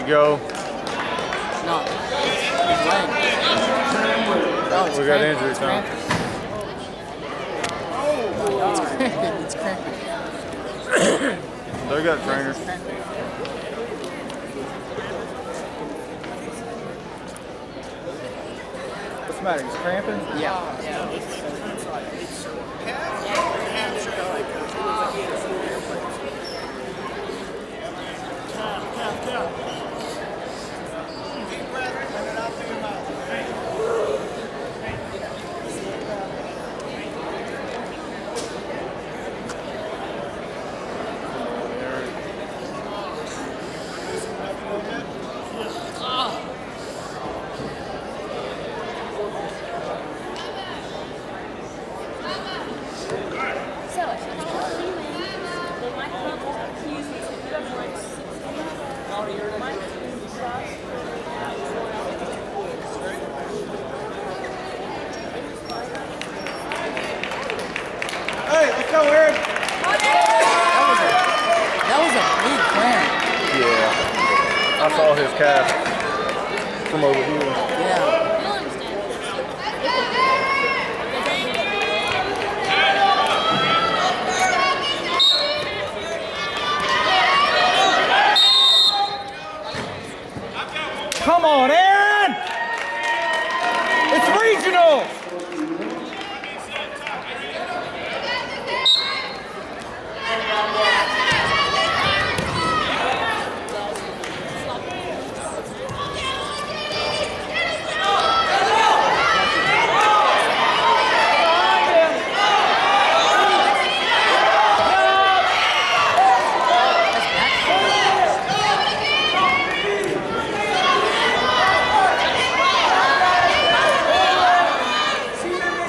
you go. No. He's laying. No, it's We got cramping. injuries now. It's cramping. It's cramping. They got trainers. What's the matter? He's cramping? Yeah. Hey, let's go, Aaron. That was a big cramp. Yeah. I saw his calf from over here. Yeah. Come on, Aaron! It's regional!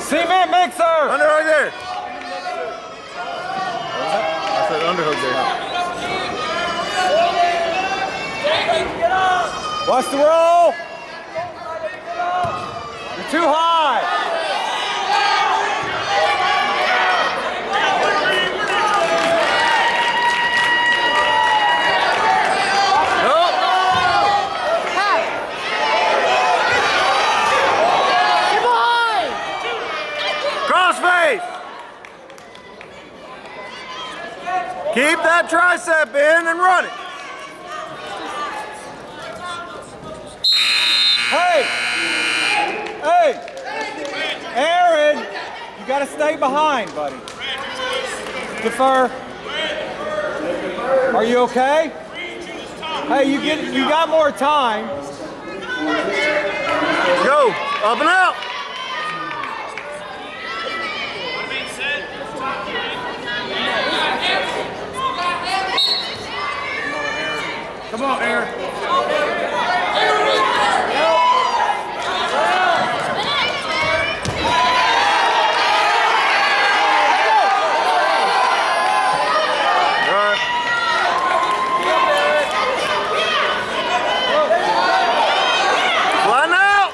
Cement mixer! Underhook there! I said underhook there. Watch the roll! You're too high! Keep that tricep in and run it. Hey! Hey! Aaron! You gotta stay behind, buddy. Defer. Are you okay? Hey, you got more time. Go! Up and out! Come on, Aaron. Line out.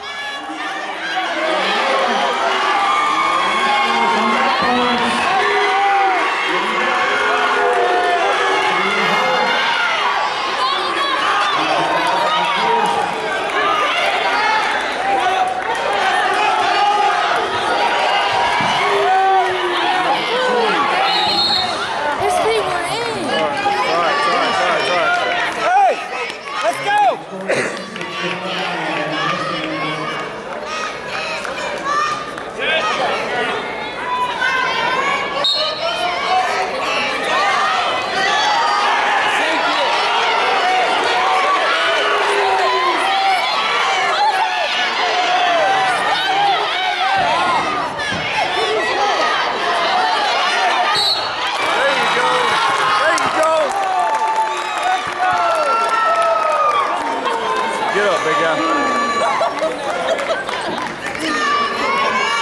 Get up, big guy.